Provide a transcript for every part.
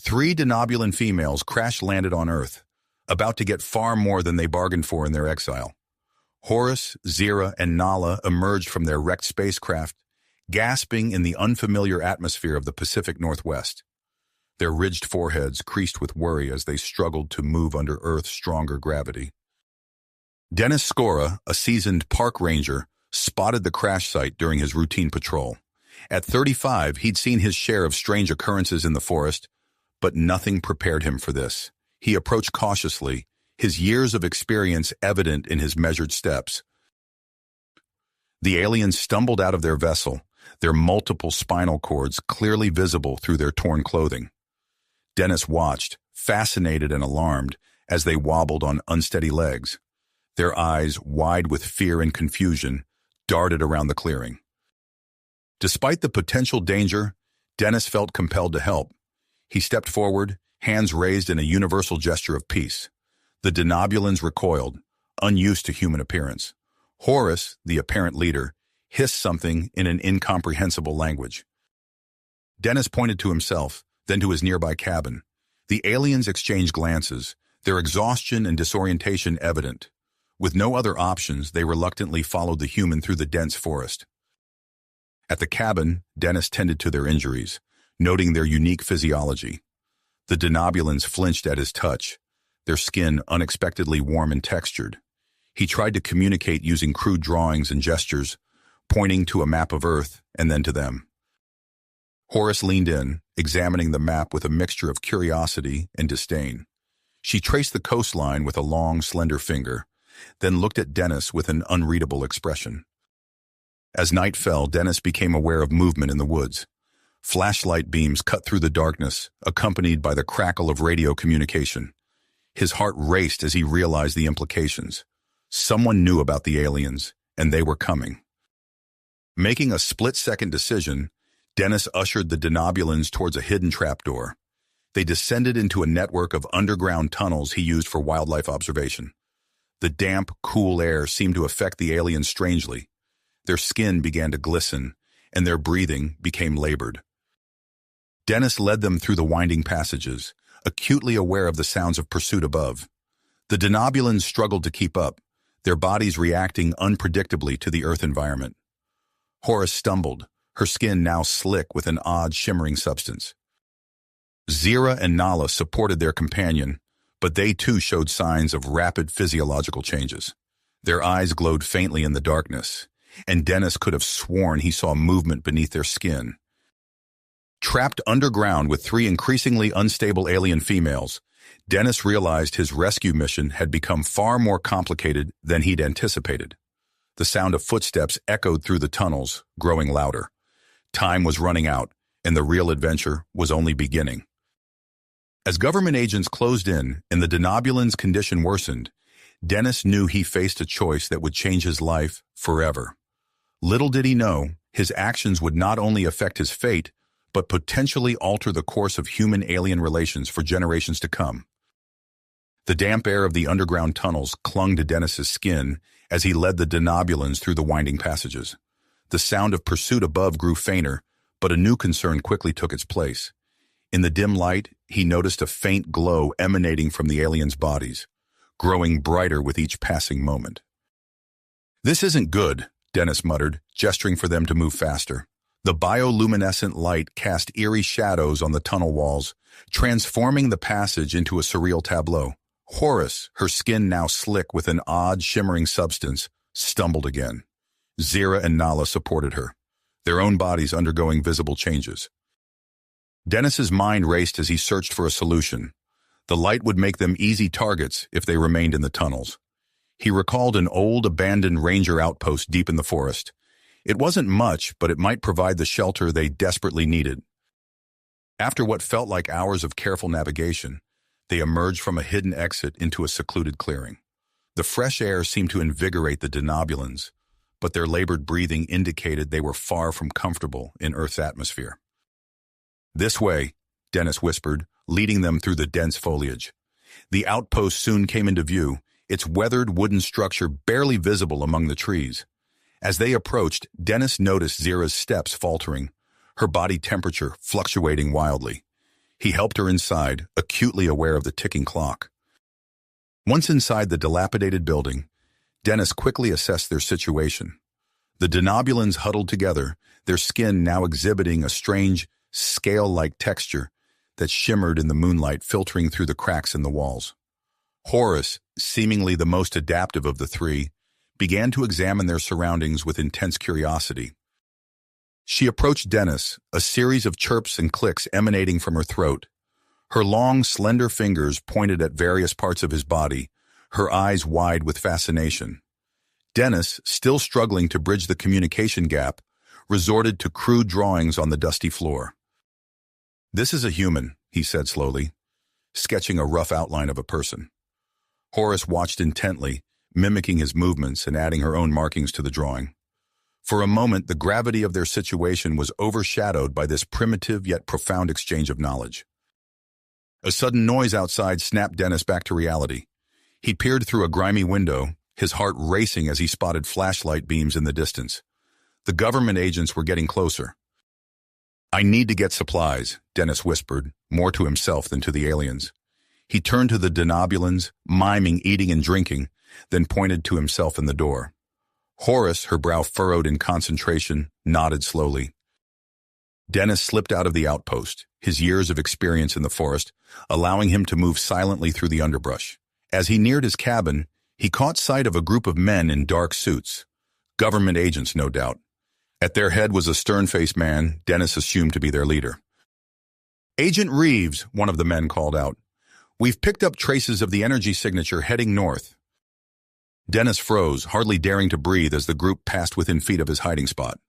Three denobulan females crash-landed on Earth, about to get far more than they bargained for in their exile. Horus, Zira, and Nala emerged from their wrecked spacecraft, gasping in the unfamiliar atmosphere of the Pacific Northwest. Their ridged foreheads creased with worry as they struggled to move under Earth's stronger gravity. Dennis Scora, a seasoned park ranger, spotted the crash site during his routine patrol. At 35, he'd seen his share of strange occurrences in the forest, but nothing prepared him for this. He approached cautiously, his years of experience evident in his measured steps. The aliens stumbled out of their vessel, their multiple spinal cords clearly visible through their torn clothing. Dennis watched, fascinated and alarmed, as they wobbled on unsteady legs. Their eyes, wide with fear and confusion, darted around the clearing. Despite the potential danger, Dennis felt compelled to help. He stepped forward, hands raised in a universal gesture of peace. The denobulans recoiled, unused to human appearance. Horus, the apparent leader, hissed something in an incomprehensible language. Dennis pointed to himself, then to his nearby cabin. The aliens exchanged glances, their exhaustion and disorientation evident. With no other options, they reluctantly followed the human through the dense forest. At the cabin, Dennis tended to their injuries, noting their unique physiology. The denobulans flinched at his touch, their skin unexpectedly warm and textured. He tried to communicate using crude drawings and gestures, pointing to a map of Earth and then to them. Horus leaned in, examining the map with a mixture of curiosity and disdain. She traced the coastline with a long, slender finger, then looked at Dennis with an unreadable expression. As night fell, Dennis became aware of movement in the woods. Flashlight beams cut through the darkness, accompanied by the crackle of radio communication. His heart raced as he realized the implications. Someone knew about the aliens, and they were coming. Making a split-second decision, Dennis ushered the denobulans towards a hidden trapdoor. They descended into a network of underground tunnels he used for wildlife observation. The damp, cool air seemed to affect the aliens strangely. Their skin began to glisten, and their breathing became labored. Dennis led them through the winding passages, acutely aware of the sounds of pursuit above. The denobulans struggled to keep up, their bodies reacting unpredictably to the Earth environment. Horus stumbled, her skin now slick with an odd shimmering substance. Zira and Nala supported their companion, but they too showed signs of rapid physiological changes. Their eyes glowed faintly in the darkness, and Dennis could have sworn he saw movement beneath their skin. Trapped underground with three increasingly unstable alien females, Dennis realized his rescue mission had become far more complicated than he'd anticipated. The sound of footsteps echoed through the tunnels, growing louder. Time was running out, and the real adventure was only beginning. As government agents closed in and the denobulans' condition worsened, Dennis knew he faced a choice that would change his life forever. Little did he know, his actions would not only affect his fate, but potentially alter the course of human-alien relations for generations to come. The damp air of the underground tunnels clung to Dennis's skin as he led the denobulans through the winding passages. The sound of pursuit above grew fainter, but a new concern quickly took its place. In the dim light, he noticed a faint glow emanating from the aliens' bodies, growing brighter with each passing moment. "This isn't good," Dennis muttered, gesturing for them to move faster. The bioluminescent light cast eerie shadows on the tunnel walls, transforming the passage into a surreal tableau. Horus, her skin now slick with an odd, shimmering substance, stumbled again. Zira and Nala supported her, their own bodies undergoing visible changes. Dennis's mind raced as he searched for a solution. The light would make them easy targets if they remained in the tunnels. He recalled an old, abandoned ranger outpost deep in the forest. It wasn't much, but it might provide the shelter they desperately needed. After what felt like hours of careful navigation, they emerged from a hidden exit into a secluded clearing. The fresh air seemed to invigorate the denobulans, but their labored breathing indicated they were far from comfortable in Earth's atmosphere. "This way," Dennis whispered, leading them through the dense foliage. The outpost soon came into view, its weathered wooden structure barely visible among the trees. As they approached, Dennis noticed Zira's steps faltering, her body temperature fluctuating wildly. He helped her inside, acutely aware of the ticking clock. Once inside the dilapidated building, Dennis quickly assessed their situation. The denobulans huddled together, their skin now exhibiting a strange, scale-like texture that shimmered in the moonlight filtering through the cracks in the walls. Horace, seemingly the most adaptive of the three, began to examine their surroundings with intense curiosity. She approached Dennis, a series of chirps and clicks emanating from her throat. Her long, slender fingers pointed at various parts of his body, her eyes wide with fascination. Dennis, still struggling to bridge the communication gap, resorted to crude drawings on the dusty floor. "This is a human," he said slowly, sketching a rough outline of a person. Horace watched intently, mimicking his movements and adding her own markings to the drawing. For a moment, the gravity of their situation was overshadowed by this primitive yet profound exchange of knowledge. A sudden noise outside snapped Dennis back to reality. He peered through a grimy window, his heart racing as he spotted flashlight beams in the distance. The government agents were getting closer. "I need to get supplies," Dennis whispered, more to himself than to the aliens. He turned to the denobulans, miming eating and drinking, then pointed to himself in the door. Horace, her brow furrowed in concentration, nodded slowly. Dennis slipped out of the outpost, his years of experience in the forest allowing him to move silently through the underbrush. As he neared his cabin, he caught sight of a group of men in dark suits. Government agents, no doubt. At their head was a stern-faced man Dennis assumed to be their leader. "Agent Reeves," one of the men called out. "We've picked up traces of the energy signature heading north." Dennis froze, hardly daring to breathe as the group passed within feet of his hiding spot.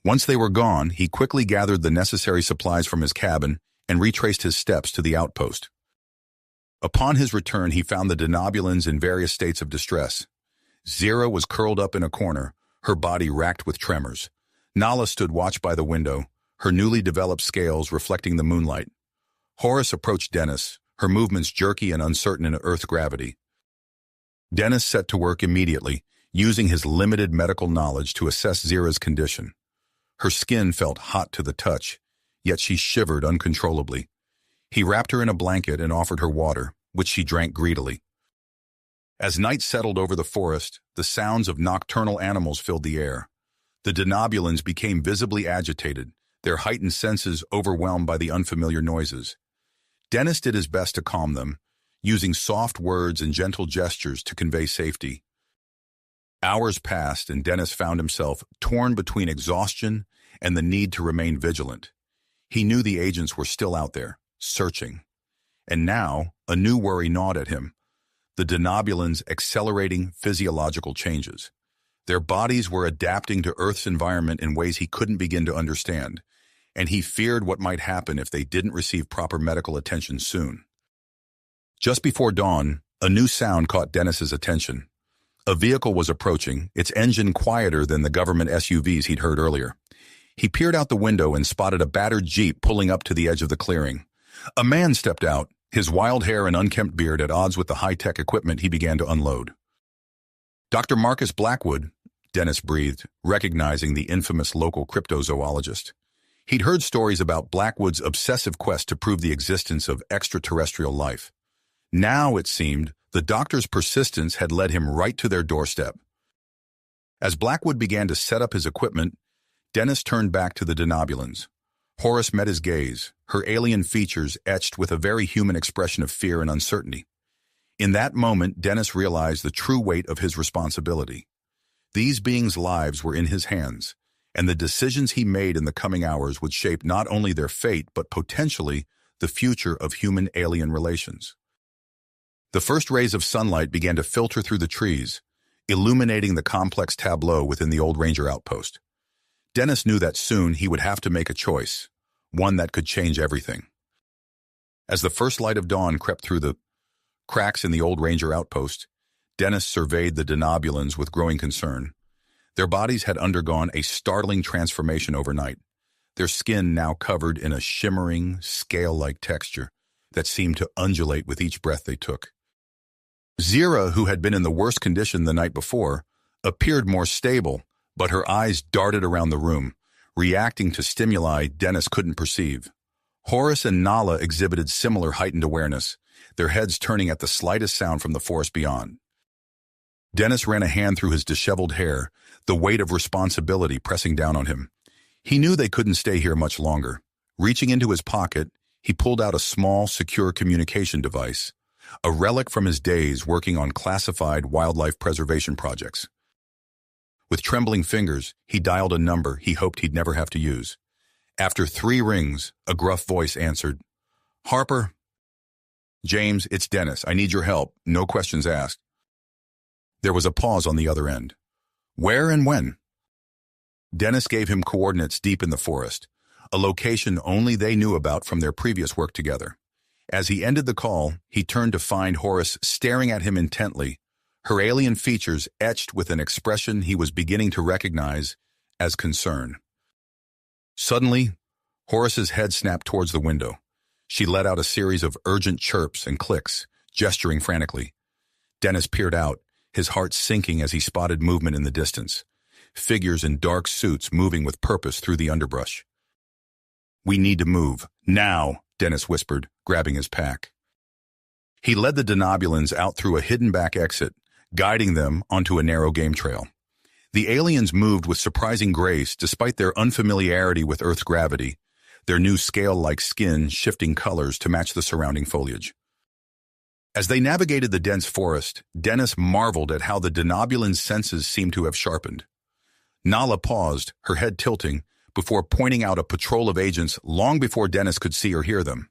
Once they were gone, he quickly gathered the necessary supplies from his cabin and retraced his steps to the outpost. Upon his return, he found the denobulans in various states of distress. Zira was curled up in a corner, her body racked with tremors. Nala stood watch by the window, her newly developed scales reflecting the moonlight. Horace approached Dennis, her movements jerky and uncertain in Earth gravity. Dennis set to work immediately, using his limited medical knowledge to assess Zira's condition. Her skin felt hot to the touch, yet she shivered uncontrollably. He wrapped her in a blanket and offered her water, which she drank greedily. As night settled over the forest, the sounds of nocturnal animals filled the air. The denobulans became visibly agitated, their heightened senses overwhelmed by the unfamiliar noises. Dennis did his best to calm them, using soft words and gentle gestures to convey safety. Hours passed, and Dennis found himself torn between exhaustion and the need to remain vigilant. He knew the agents were still out there, searching. And now, a new worry gnawed at him: the denobulans' accelerating physiological changes. Their bodies were adapting to Earth's environment in ways he couldn't begin to understand, and he feared what might happen if they didn't receive proper medical attention soon. Just before dawn, a new sound caught Dennis's attention. A vehicle was approaching, its engine quieter than the government SUVs he'd heard earlier. He peered out the window and spotted a battered Jeep pulling up to the edge of the clearing. A man stepped out, his wild hair and unkempt beard at odds with the high-tech equipment he began to unload. "Dr. Marcus Blackwood," Dennis breathed, recognizing the infamous local cryptozoologist. He'd heard stories about Blackwood's obsessive quest to prove the existence of extraterrestrial life. Now, it seemed, the doctor's persistence had led him right to their doorstep. As Blackwood began to set up his equipment, Dennis turned back to the denobulans. Horace met his gaze, her alien features etched with a very human expression of fear and uncertainty. In that moment, Dennis realized the true weight of his responsibility. These beings' lives were in his hands, and the decisions he made in the coming hours would shape not only their fate, but potentially the future of human-alien relations. The first rays of sunlight began to filter through the trees, illuminating the complex tableau within the old ranger outpost. Dennis knew that soon he would have to make a choice, one that could change everything. As the first light of dawn crept through the cracks in the old ranger outpost, Dennis surveyed the denobulans with growing concern. Their bodies had undergone a startling transformation overnight, their skin now covered in a shimmering, scale-like texture that seemed to undulate with each breath they took. Zira, who had been in the worst condition the night before, appeared more stable, but her eyes darted around the room, reacting to stimuli Dennis couldn't perceive. Horus and Nala exhibited similar heightened awareness, their heads turning at the slightest sound from the forest beyond. Dennis ran a hand through his disheveled hair, the weight of responsibility pressing down on him. He knew they couldn't stay here much longer. Reaching into his pocket, he pulled out a small, secure communication device, a relic from his days working on classified wildlife preservation projects. With trembling fingers, he dialed a number he hoped he'd never have to use. After 3 rings, a gruff voice answered. "Harper?" "James, it's Dennis. I need your help. No questions asked." There was a pause on the other end. "Where and when?" Dennis gave him coordinates deep in the forest, a location only they knew about from their previous work together. As he ended the call, he turned to find Horus staring at him intently, her alien features etched with an expression he was beginning to recognize as concern. Suddenly, Horus's head snapped towards the window. She let out a series of urgent chirps and clicks, gesturing frantically. Dennis peered out, his heart sinking as he spotted movement in the distance, figures in dark suits moving with purpose through the underbrush. "We need to move, now," Dennis whispered, grabbing his pack. He led the Denobulans out through a hidden back exit, guiding them onto a narrow game trail. The aliens moved with surprising grace despite their unfamiliarity with Earth's gravity, their new scale-like skin shifting colors to match the surrounding foliage. As they navigated the dense forest, Dennis marveled at how the Denobulans' senses seemed to have sharpened. Nala paused, her head tilting, before pointing out a patrol of agents long before Dennis could see or hear them.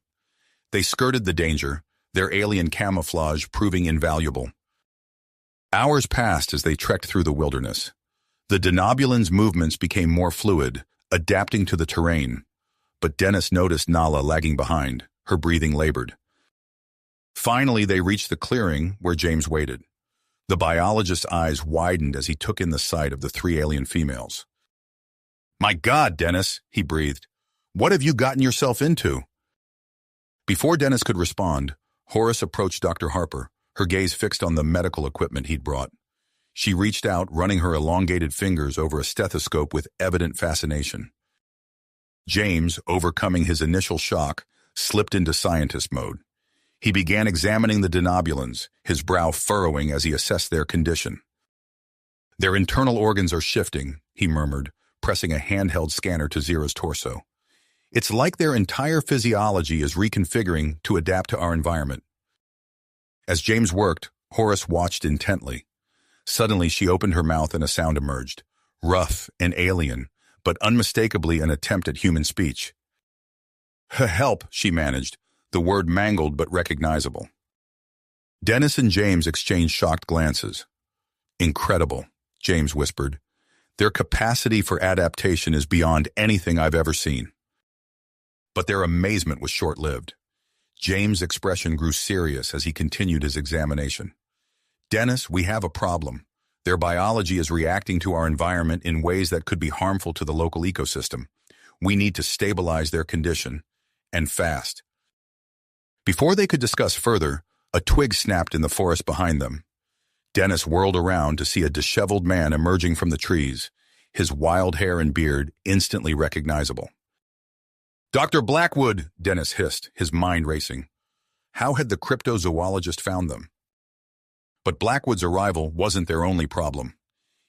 They skirted the danger, their alien camouflage proving invaluable. Hours passed as they trekked through the wilderness. The Denobulans' movements became more fluid, adapting to the terrain, but Dennis noticed Nala lagging behind, her breathing labored. Finally, they reached the clearing where James waited. The biologist's eyes widened as he took in the sight of the 3 alien females. "My God, Dennis," he breathed. "What have you gotten yourself into?" Before Dennis could respond, Horus approached Dr. Harper, her gaze fixed on the medical equipment he'd brought. She reached out, running her elongated fingers over a stethoscope with evident fascination. James, overcoming his initial shock, slipped into scientist mode. He began examining the Denobulans, his brow furrowing as he assessed their condition. "Their internal organs are shifting," he murmured, pressing a handheld scanner to Zira's torso. "It's like their entire physiology is reconfiguring to adapt to our environment." As James worked, Horus watched intently. Suddenly, she opened her mouth and a sound emerged, rough and alien, but unmistakably an attempt at human speech. "Help," she managed, the word mangled but recognizable. Dennis and James exchanged shocked glances. "Incredible," James whispered. "Their capacity for adaptation is beyond anything I've ever seen." But their amazement was short-lived. James' expression grew serious as he continued his examination. "Dennis, we have a problem. Their biology is reacting to our environment in ways that could be harmful to the local ecosystem. We need to stabilize their condition, and fast." Before they could discuss further, a twig snapped in the forest behind them. Dennis whirled around to see a disheveled man emerging from the trees, his wild hair and beard instantly recognizable. "Dr. Blackwood," Dennis hissed, his mind racing. How had the cryptozoologist found them? But Blackwood's arrival wasn't their only problem.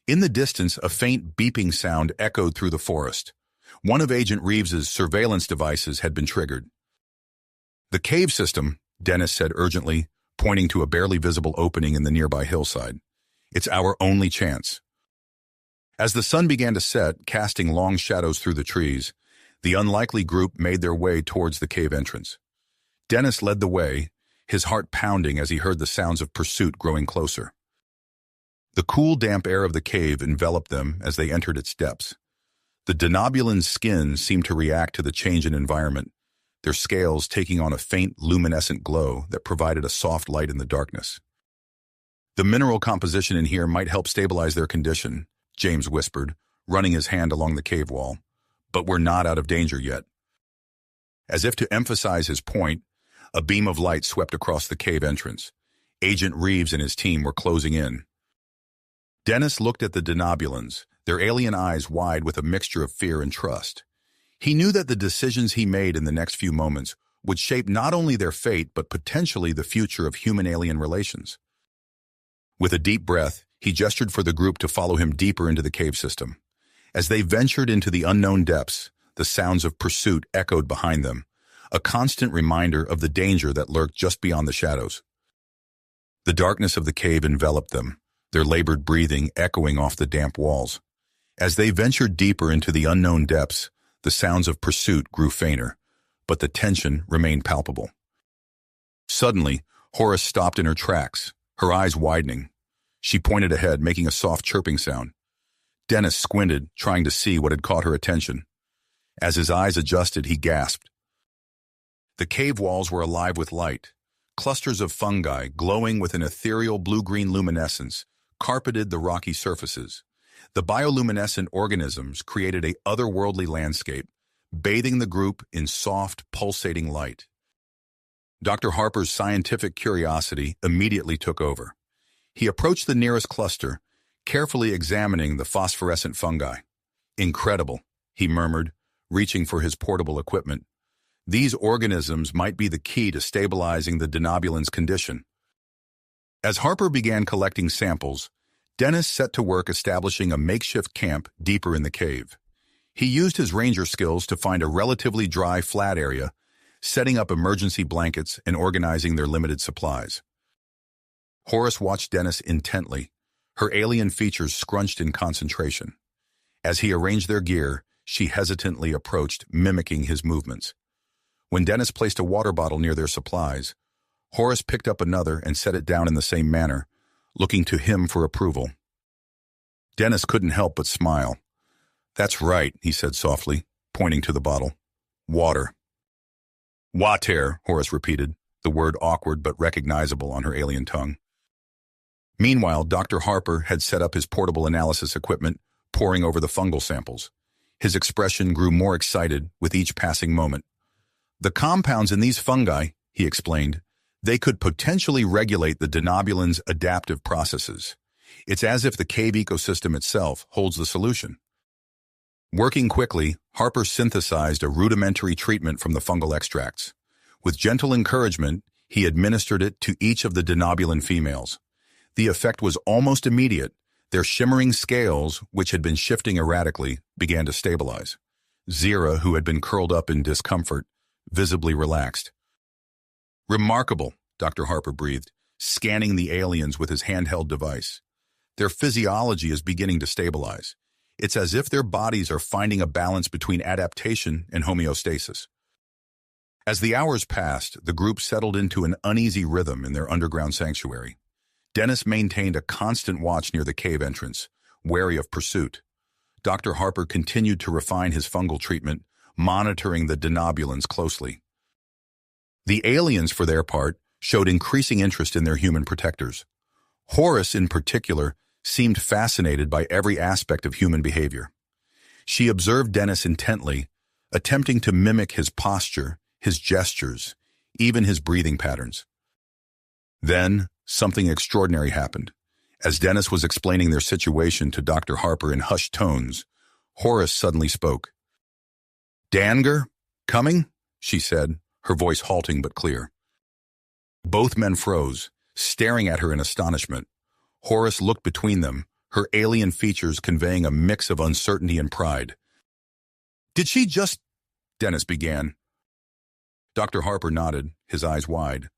In the distance, a faint beeping sound echoed through the forest. One of Agent Reeves's surveillance devices had been triggered. "The cave system," Dennis said urgently, pointing to a barely visible opening in the nearby hillside. "It's our only chance." As the sun began to set, casting long shadows through the trees, the unlikely group made their way towards the cave entrance. Dennis led the way, his heart pounding as he heard the sounds of pursuit growing closer. The cool, damp air of the cave enveloped them as they entered its depths. The Denobulans' skin seemed to react to the change in environment, their scales taking on a faint, luminescent glow that provided a soft light in the darkness. "The mineral composition in here might help stabilize their condition," James whispered, running his hand along the cave wall. "But we're not out of danger yet." As if to emphasize his point, a beam of light swept across the cave entrance. Agent Reeves and his team were closing in. Dennis looked at the Denobulans, their alien eyes wide with a mixture of fear and trust. He knew that the decisions he made in the next few moments would shape not only their fate but potentially the future of human-alien relations. With a deep breath, he gestured for the group to follow him deeper into the cave system. As they ventured into the unknown depths, the sounds of pursuit echoed behind them, a constant reminder of the danger that lurked just beyond the shadows. The darkness of the cave enveloped them, their labored breathing echoing off the damp walls. As they ventured deeper into the unknown depths, the sounds of pursuit grew fainter, but the tension remained palpable. Suddenly, Horace stopped in her tracks, her eyes widening. She pointed ahead, making a soft chirping sound. Dennis squinted, trying to see what had caught her attention. As his eyes adjusted, he gasped. The cave walls were alive with light. Clusters of fungi, glowing with an ethereal blue-green luminescence, carpeted the rocky surfaces. The bioluminescent organisms created a otherworldly landscape, bathing the group in soft, pulsating light. Dr. Harper's scientific curiosity immediately took over. He approached the nearest cluster, carefully examining the phosphorescent fungi. "Incredible," he murmured, reaching for his portable equipment. These organisms might be the key to stabilizing the denobulan's condition. As Harper began collecting samples, Dennis set to work establishing a makeshift camp deeper in the cave. He used his ranger skills to find a relatively dry, flat area, setting up emergency blankets and organizing their limited supplies. Horace watched Dennis intently, her alien features scrunched in concentration. As he arranged their gear, she hesitantly approached, mimicking his movements. When Dennis placed a water bottle near their supplies, Horace picked up another and set it down in the same manner, looking to him for approval. Dennis couldn't help but smile. "That's right," he said softly, pointing to the bottle. "Water." "Water," Horace repeated, the word awkward but recognizable on her alien tongue. Meanwhile, Dr. Harper had set up his portable analysis equipment, poring over the fungal samples. His expression grew more excited with each passing moment. "The compounds in these fungi," he explained, "they could potentially regulate the denobulan's adaptive processes. It's as if the cave ecosystem itself holds the solution." Working quickly, Harper synthesized a rudimentary treatment from the fungal extracts. With gentle encouragement, he administered it to each of the denobulan females. The effect was almost immediate. Their shimmering scales, which had been shifting erratically, began to stabilize. Zira, who had been curled up in discomfort, visibly relaxed. "Remarkable," Dr. Harper breathed, scanning the aliens with his handheld device. "Their physiology is beginning to stabilize. It's as if their bodies are finding a balance between adaptation and homeostasis." As the hours passed, the group settled into an uneasy rhythm in their underground sanctuary. Dennis maintained a constant watch near the cave entrance, wary of pursuit. Dr. Harper continued to refine his fungal treatment, monitoring the denobulans closely. The aliens, for their part, showed increasing interest in their human protectors. Horace, in particular, seemed fascinated by every aspect of human behavior. She observed Dennis intently, attempting to mimic his posture, his gestures, even his breathing patterns. Then, something extraordinary happened. As Dennis was explaining their situation to Dr. Harper in hushed tones, Horace suddenly spoke. "Danger, coming?" she said, her voice halting but clear. Both men froze, staring at her in astonishment. Horace looked between them, her alien features conveying a mix of uncertainty and pride. "Did she just—" Dennis began. Dr. Harper nodded, his eyes wide.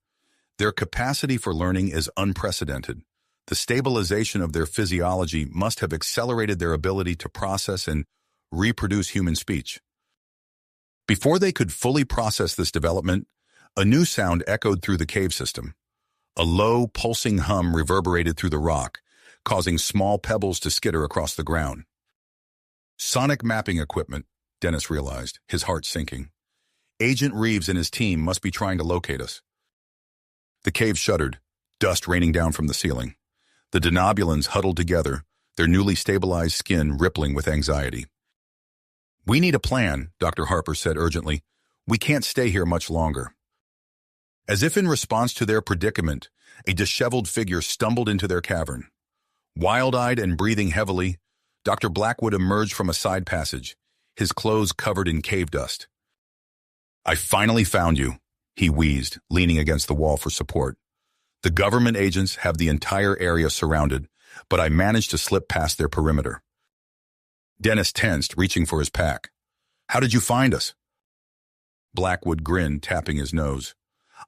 "Their capacity for learning is unprecedented. The stabilization of their physiology must have accelerated their ability to process and reproduce human speech." Before they could fully process this development, a new sound echoed through the cave system. A low, pulsing hum reverberated through the rock, causing small pebbles to skitter across the ground. "Sonic mapping equipment," Dennis realized, his heart sinking. "Agent Reeves and his team must be trying to locate us." The cave shuddered, dust raining down from the ceiling. The denobulans huddled together, their newly stabilized skin rippling with anxiety. "We need a plan," Dr. Harper said urgently. "We can't stay here much longer." As if in response to their predicament, a disheveled figure stumbled into their cavern. Wild-eyed and breathing heavily, Dr. Blackwood emerged from a side passage, his clothes covered in cave dust. "I finally found you," he wheezed, leaning against the wall for support. "The government agents have the entire area surrounded, but I managed to slip past their perimeter." Dennis tensed, reaching for his pack. "How did you find us?" Blackwood grinned, tapping his nose.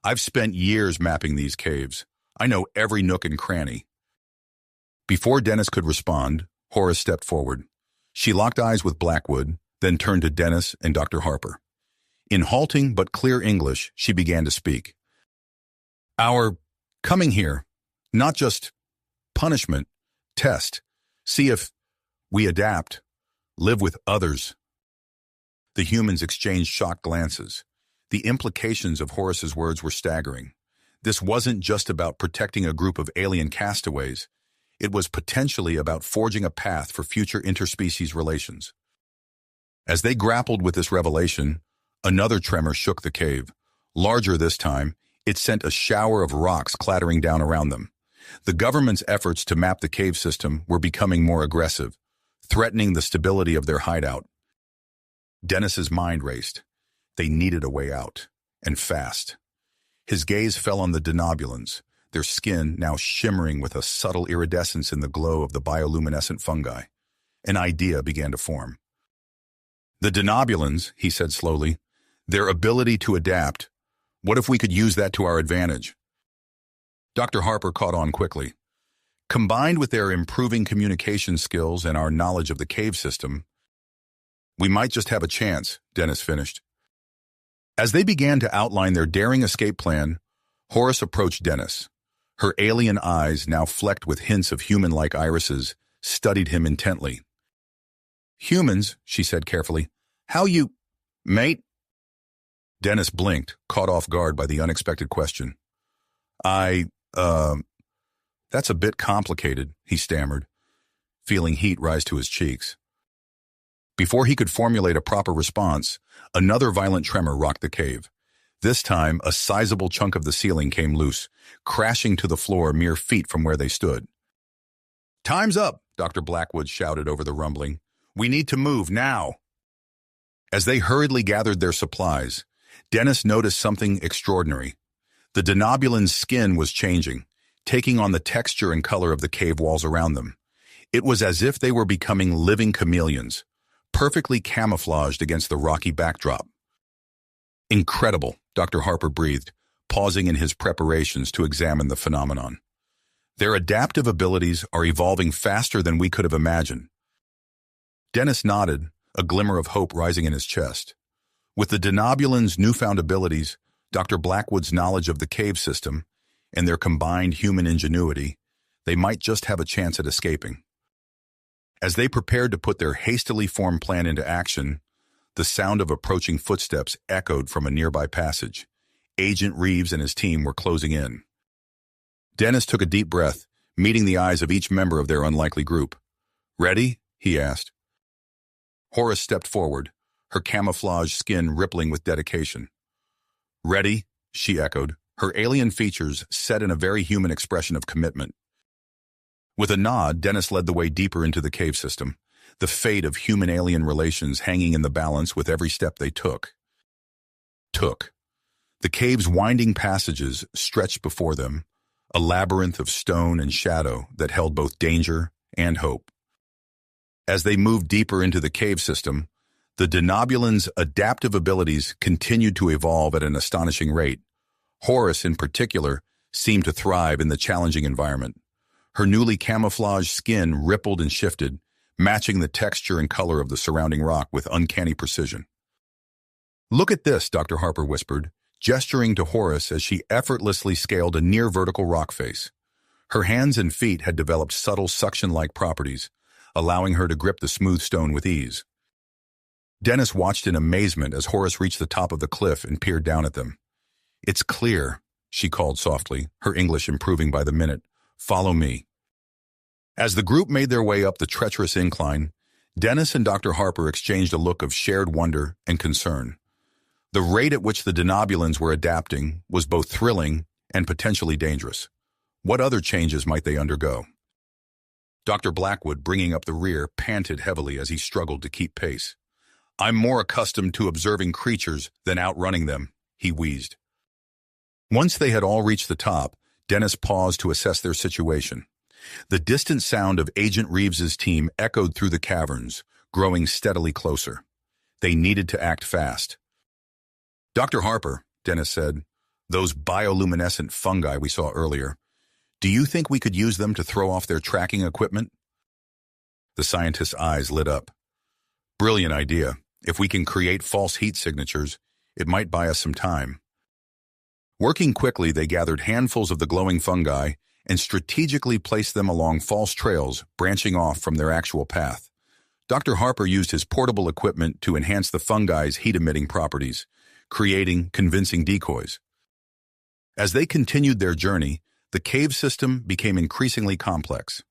"I've spent years mapping these caves. I know every nook and cranny." Before Dennis could respond, Horace stepped forward. She locked eyes with Blackwood, then turned to Dennis and Dr. Harper. In halting but clear English, she began to speak. "Our coming here, not just punishment, test, see if we adapt, live with others." The humans exchanged shocked glances. The implications of Horace's words were staggering. This wasn't just about protecting a group of alien castaways. It was potentially about forging a path for future interspecies relations. As they grappled with this revelation, another tremor shook the cave. Larger this time, it sent a shower of rocks clattering down around them. The government's efforts to map the cave system were becoming more aggressive, threatening the stability of their hideout. Dennis's mind raced. They needed a way out, and fast. His gaze fell on the denobulans, their skin now shimmering with a subtle iridescence in the glow of the bioluminescent fungi. An idea began to form. "The denobulans," he said slowly, "their ability to adapt. What if we could use that to our advantage?" Dr. Harper caught on quickly. "Combined with their improving communication skills and our knowledge of the cave system, we might just have a chance," Dennis finished. As they began to outline their daring escape plan, Horace approached Dennis. Her alien eyes, now flecked with hints of human-like irises, studied him intently. "Humans," she said carefully. "How you, mate?" Dennis blinked, caught off guard by the unexpected question. That's a bit complicated," he stammered, feeling heat rise to his cheeks. Before he could formulate a proper response, another violent tremor rocked the cave. This time, a sizable chunk of the ceiling came loose, crashing to the floor mere feet from where they stood. "Time's up," Dr. Blackwood shouted over the rumbling. "We need to move now." As they hurriedly gathered their supplies, Dennis noticed something extraordinary. The denobulan's skin was changing, taking on the texture and color of the cave walls around them. It was as if they were becoming living chameleons, perfectly camouflaged against the rocky backdrop. "Incredible," Dr. Harper breathed, pausing in his preparations to examine the phenomenon. "Their adaptive abilities are evolving faster than we could have imagined." Dennis nodded, a glimmer of hope rising in his chest. With the denobulan's newfound abilities, Dr. Blackwood's knowledge of the cave system, and their combined human ingenuity, they might just have a chance at escaping. As they prepared to put their hastily formed plan into action, the sound of approaching footsteps echoed from a nearby passage. Agent Reeves and his team were closing in. Dennis took a deep breath, meeting the eyes of each member of their unlikely group. "Ready?" he asked. Horace stepped forward, her camouflaged skin rippling with dedication. "Ready?" she echoed, her alien features set in a very human expression of commitment. With a nod, Dennis led the way deeper into the cave system, the fate of human-alien relations hanging in the balance with every step they took. The cave's winding passages stretched before them, a labyrinth of stone and shadow that held both danger and hope. As they moved deeper into the cave system, the denobulan's adaptive abilities continued to evolve at an astonishing rate. Horace, in particular, seemed to thrive in the challenging environment. Her newly camouflaged skin rippled and shifted, matching the texture and color of the surrounding rock with uncanny precision. "Look at this," Dr. Harper whispered, gesturing to Horace as she effortlessly scaled a near-vertical rock face. Her hands and feet had developed subtle suction-like properties, allowing her to grip the smooth stone with ease. Dennis watched in amazement as Horace reached the top of the cliff and peered down at them. "It's clear," she called softly, her English improving by the minute. "Follow me." As the group made their way up the treacherous incline, Dennis and Dr. Harper exchanged a look of shared wonder and concern. The rate at which the denobulans were adapting was both thrilling and potentially dangerous. What other changes might they undergo? Dr. Blackwood, bringing up the rear, panted heavily as he struggled to keep pace. I'm more accustomed to observing creatures than outrunning them, he wheezed. Once they had all reached the top, Dennis paused to assess their situation. The distant sound of Agent Reeves's team echoed through the caverns, growing steadily closer. They needed to act fast. Dr. Harper, Dennis said, those bioluminescent fungi we saw earlier, do you think we could use them to throw off their tracking equipment? The scientist's eyes lit up. Brilliant idea. If we can create false heat signatures, it might buy us some time. Working quickly, they gathered handfuls of the glowing fungi and strategically placed them along false trails branching off from their actual path. Dr. Harper used his portable equipment to enhance the fungi's heat-emitting properties, creating convincing decoys. As they continued their journey, the cave system became increasingly complex.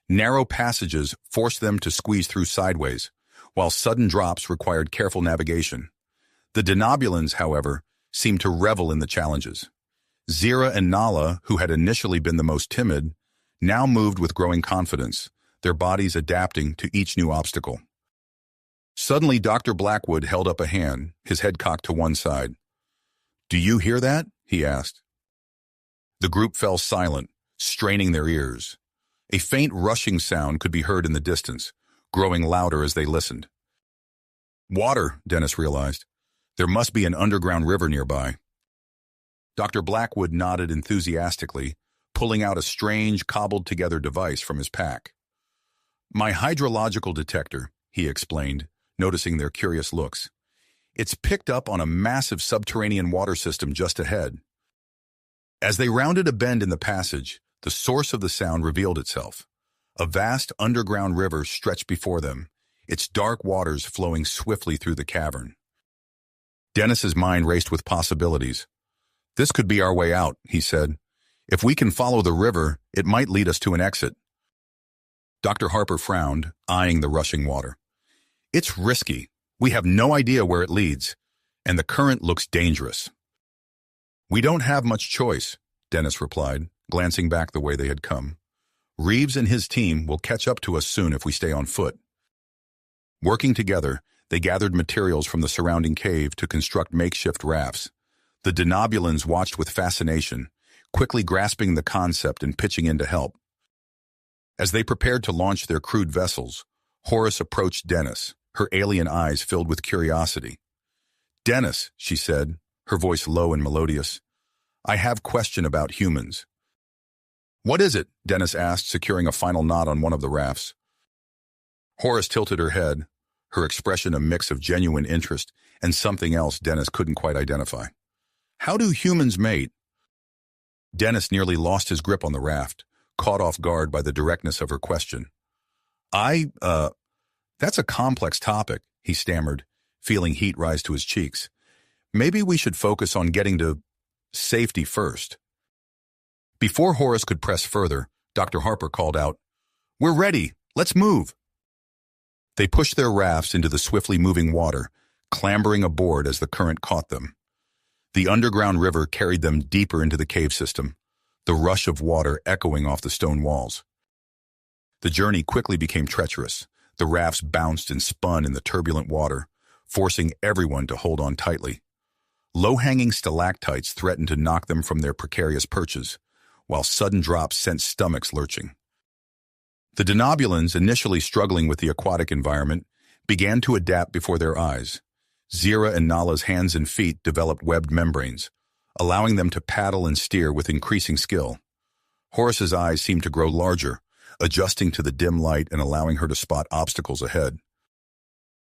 Narrow passages forced them to squeeze through sideways, while sudden drops required careful navigation. The denobulans, however, seemed to revel in the challenges. Zira and Nala, who had initially been the most timid, now moved with growing confidence, their bodies adapting to each new obstacle. Suddenly, Dr. Blackwood held up a hand, his head cocked to one side. "Do you hear that?" he asked. The group fell silent, straining their ears. A faint rushing sound could be heard in the distance, growing louder as they listened. Water, Dennis realized. There must be an underground river nearby. Dr. Blackwood nodded enthusiastically, pulling out a strange, cobbled-together device from his pack. My hydrological detector, he explained, noticing their curious looks. It's picked up on a massive subterranean water system just ahead. As they rounded a bend in the passage, the source of the sound revealed itself. A vast underground river stretched before them, its dark waters flowing swiftly through the cavern. Dennis's mind raced with possibilities. This could be our way out, he said. If we can follow the river, it might lead us to an exit. Dr. Harper frowned, eyeing the rushing water. It's risky. We have no idea where it leads, and the current looks dangerous. We don't have much choice, Dennis replied, glancing back the way they had come. Reeves and his team will catch up to us soon if we stay on foot. Working together, they gathered materials from the surrounding cave to construct makeshift rafts. The denobulans watched with fascination, quickly grasping the concept and pitching in to help. As they prepared to launch their crude vessels, Horace approached Dennis, her alien eyes filled with curiosity. Dennis, she said, her voice low and melodious, I have question about humans. What is it? Dennis asked, securing a final knot on one of the rafts. Horace tilted her head, her expression a mix of genuine interest and something else Dennis couldn't quite identify. How do humans mate? Dennis nearly lost his grip on the raft, caught off guard by the directness of her question. That's a complex topic, he stammered, feeling heat rise to his cheeks. Maybe we should focus on getting to safety first. Before Horace could press further, Dr. Harper called out, We're ready, let's move. They pushed their rafts into the swiftly moving water, clambering aboard as the current caught them. The underground river carried them deeper into the cave system, the rush of water echoing off the stone walls. The journey quickly became treacherous. The rafts bounced and spun in the turbulent water, forcing everyone to hold on tightly. Low-hanging stalactites threatened to knock them from their precarious perches, while sudden drops sent stomachs lurching. The denobulans, initially struggling with the aquatic environment, began to adapt before their eyes. Zira and Nala's hands and feet developed webbed membranes, allowing them to paddle and steer with increasing skill. Horace's eyes seemed to grow larger, adjusting to the dim light and allowing her to spot obstacles ahead.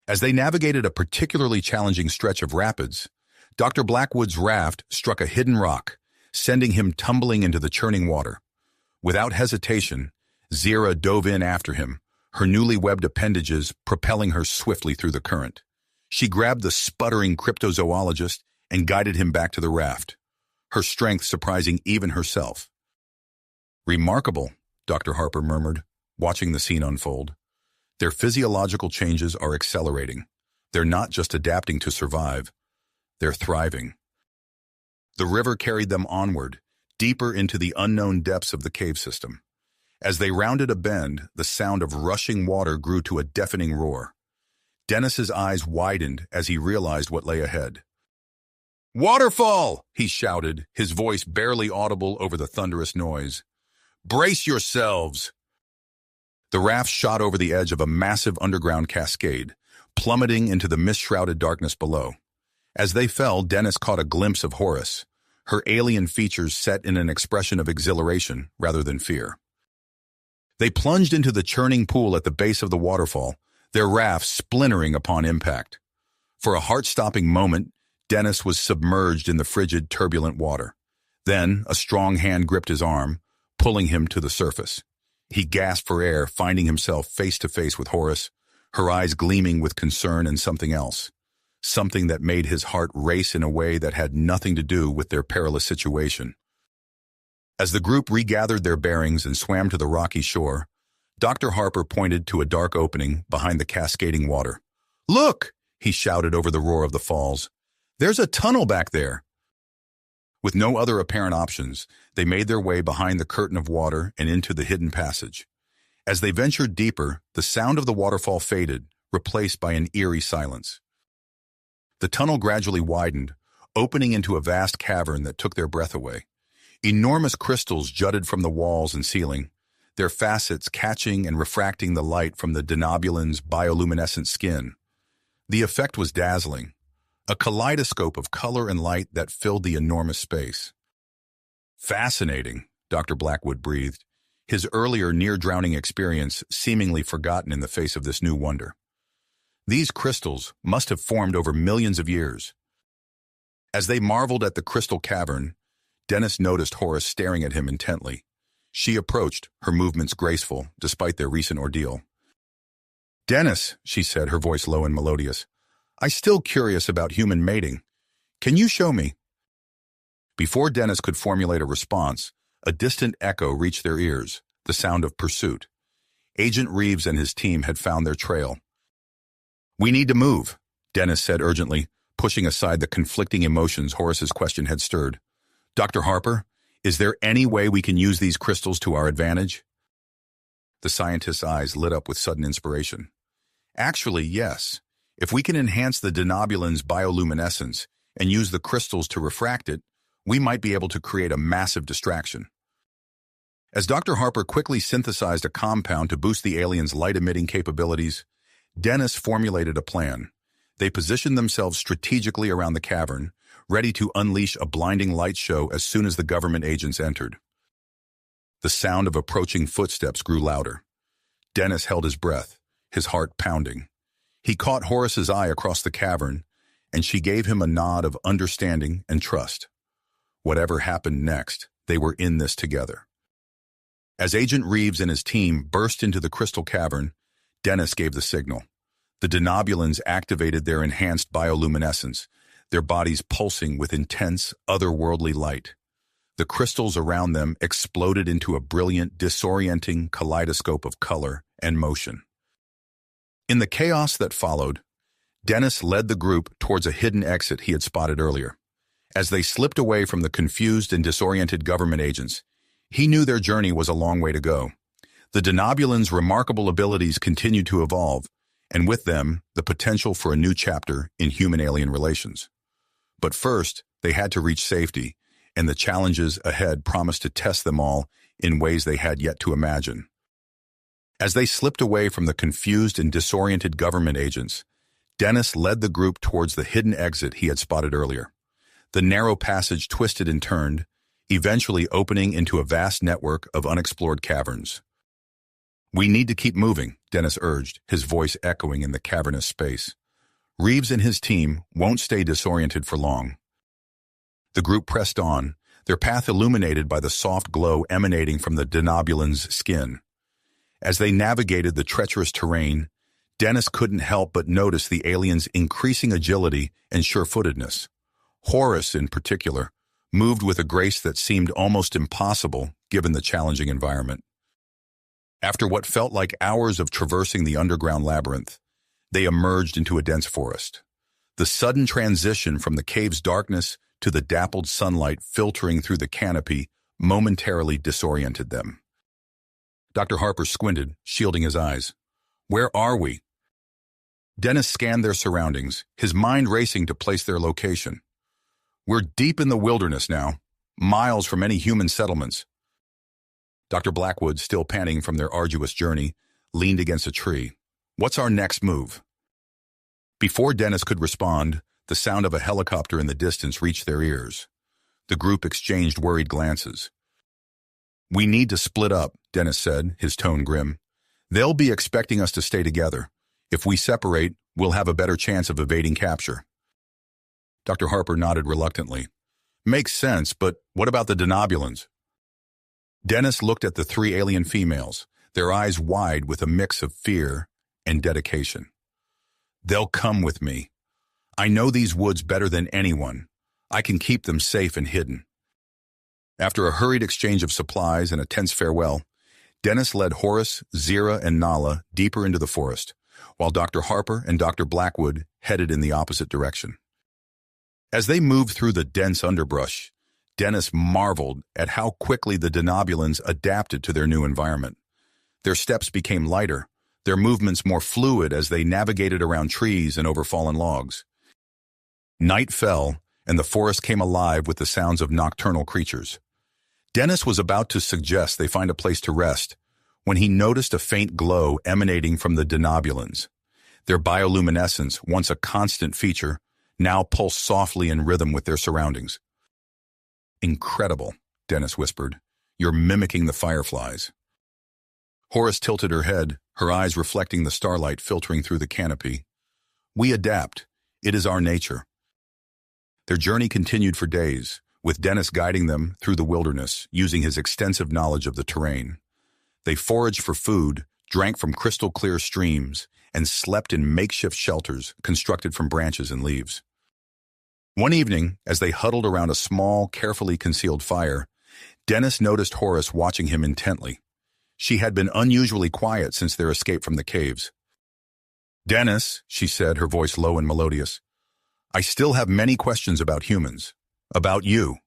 As they navigated a particularly challenging stretch of rapids, Dr. Blackwood's raft struck a hidden rock, sending him tumbling into the churning water. Without hesitation, Zira dove in after him, her newly webbed appendages propelling her swiftly through the current. She grabbed the sputtering cryptozoologist and guided him back to the raft, her strength surprising even herself. Remarkable, Dr. Harper murmured, watching the scene unfold. Their physiological changes are accelerating. They're not just adapting to survive, they're thriving. The river carried them onward, deeper into the unknown depths of the cave system. As they rounded a bend, the sound of rushing water grew to a deafening roar. Dennis's eyes widened as he realized what lay ahead. "Waterfall!" he shouted, his voice barely audible over the thunderous noise. "Brace yourselves!" The raft shot over the edge of a massive underground cascade, plummeting into the mist-shrouded darkness below. As they fell, Dennis caught a glimpse of Horus, her alien features set in an expression of exhilaration rather than fear. They plunged into the churning pool at the base of the waterfall, their raft splintering upon impact. For a heart-stopping moment, Dennis was submerged in the frigid, turbulent water. Then, a strong hand gripped his arm, pulling him to the surface. He gasped for air, finding himself face to face with Horus, her eyes gleaming with concern and something else. Something that made his heart race in a way that had nothing to do with their perilous situation. As the group regathered their bearings and swam to the rocky shore, Dr. Harper pointed to a dark opening behind the cascading water. "Look!" he shouted over the roar of the falls. "There's a tunnel back there." With no other apparent options, they made their way behind the curtain of water and into the hidden passage. As they ventured deeper, the sound of the waterfall faded, replaced by an eerie silence. The tunnel gradually widened, opening into a vast cavern that took their breath away. Enormous crystals jutted from the walls and ceiling, their facets catching and refracting the light from the denobulan's bioluminescent skin. The effect was dazzling, a kaleidoscope of color and light that filled the enormous space. "Fascinating," Dr. Blackwood breathed, his earlier near-drowning experience seemingly forgotten in the face of this new wonder. These crystals must have formed over millions of years. As they marveled at the crystal cavern, Dennis noticed Horus staring at him intently. She approached, her movements graceful, despite their recent ordeal. "Dennis," she said, her voice low and melodious, "I'm still curious about human mating. Can you show me?" Before Dennis could formulate a response, a distant echo reached their ears, the sound of pursuit. Agent Reeves and his team had found their trail. "We need to move," Dennis said urgently, pushing aside the conflicting emotions Horus's question had stirred. "Dr. Harper, is there any way we can use these crystals to our advantage?" The scientist's eyes lit up with sudden inspiration. "Actually, yes. If we can enhance the denobulan's bioluminescence and use the crystals to refract it, we might be able to create a massive distraction." As Dr. Harper quickly synthesized a compound to boost the alien's light-emitting capabilities, Dennis formulated a plan. They positioned themselves strategically around the cavern, ready to unleash a blinding light show as soon as the government agents entered. The sound of approaching footsteps grew louder. Dennis held his breath, his heart pounding. He caught Horus's eye across the cavern, and she gave him a nod of understanding and trust. Whatever happened next, they were in this together. As Agent Reeves and his team burst into the crystal cavern, Dennis gave the signal. The denobulans activated their enhanced bioluminescence, their bodies pulsing with intense, otherworldly light. The crystals around them exploded into a brilliant, disorienting kaleidoscope of color and motion. In the chaos that followed, Dennis led the group towards a hidden exit he had spotted earlier. As they slipped away from the confused and disoriented government agents, he knew their journey was a long way to go. The denobulans' remarkable abilities continued to evolve, and with them, the potential for a new chapter in human-alien relations. But first, they had to reach safety, and the challenges ahead promised to test them all in ways they had yet to imagine. As they slipped away from the confused and disoriented government agents, Dennis led the group towards the hidden exit he had spotted earlier. The narrow passage twisted and turned, eventually opening into a vast network of unexplored caverns. "We need to keep moving," Dennis urged, his voice echoing in the cavernous space. "Reeves and his team won't stay disoriented for long." The group pressed on, their path illuminated by the soft glow emanating from the denobulan's skin. As they navigated the treacherous terrain, Dennis couldn't help but notice the aliens' increasing agility and sure-footedness. Horus, in particular, moved with a grace that seemed almost impossible given the challenging environment. After what felt like hours of traversing the underground labyrinth, they emerged into a dense forest. The sudden transition from the cave's darkness to the dappled sunlight filtering through the canopy momentarily disoriented them. Dr. Harper squinted, shielding his eyes. "Where are we?" Dennis scanned their surroundings, his mind racing to place their location. We're deep in the wilderness now, miles from any human settlements. Dr. Blackwood, still panting from their arduous journey, leaned against a tree. What's our next move? Before Dennis could respond, the sound of a helicopter in the distance reached their ears. The group exchanged worried glances. We need to split up, Dennis said, his tone grim. They'll be expecting us to stay together. If we separate, we'll have a better chance of evading capture. Dr. Harper nodded reluctantly. Makes sense, but what about the Denobulans? Dennis looked at the three alien females, their eyes wide with a mix of fear and dedication. They'll come with me. I know these woods better than anyone. I can keep them safe and hidden. After a hurried exchange of supplies and a tense farewell, Dennis led Horace, Zira, and Nala deeper into the forest, while Dr. Harper and Dr. Blackwood headed in the opposite direction. As they moved through the dense underbrush, Dennis marveled at how quickly the Denobulans adapted to their new environment. Their steps became lighter, their movements more fluid as they navigated around trees and over fallen logs. Night fell, and the forest came alive with the sounds of nocturnal creatures. Dennis was about to suggest they find a place to rest when he noticed a faint glow emanating from the Denobulans. Their bioluminescence, once a constant feature, now pulsed softly in rhythm with their surroundings. Incredible, Dennis whispered. You're mimicking the fireflies. Horace tilted her head, her eyes reflecting the starlight filtering through the canopy. We adapt. It is our nature. Their journey continued for days, with Dennis guiding them through the wilderness, using his extensive knowledge of the terrain. They foraged for food, drank from crystal-clear streams, and slept in makeshift shelters constructed from branches and leaves. One evening, as they huddled around a small, carefully concealed fire, Dennis noticed Horace watching him intently. She had been unusually quiet since their escape from the caves. Dennis, she said, her voice low and melodious, I still have many questions about humans. About you.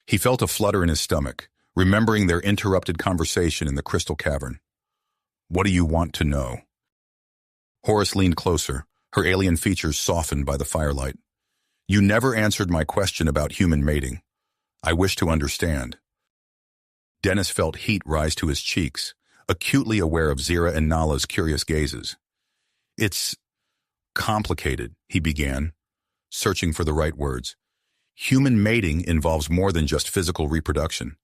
He felt a flutter in his stomach, remembering their interrupted conversation in the crystal cavern. What do you want to know? Horace leaned closer, her alien features softened by the firelight. You never answered my question about human mating. I wish to understand. Dennis felt heat rise to his cheeks, acutely aware of Zira and Nala's curious gazes. It's complicated, he began, searching for the right words. Human mating involves more than just physical reproduction.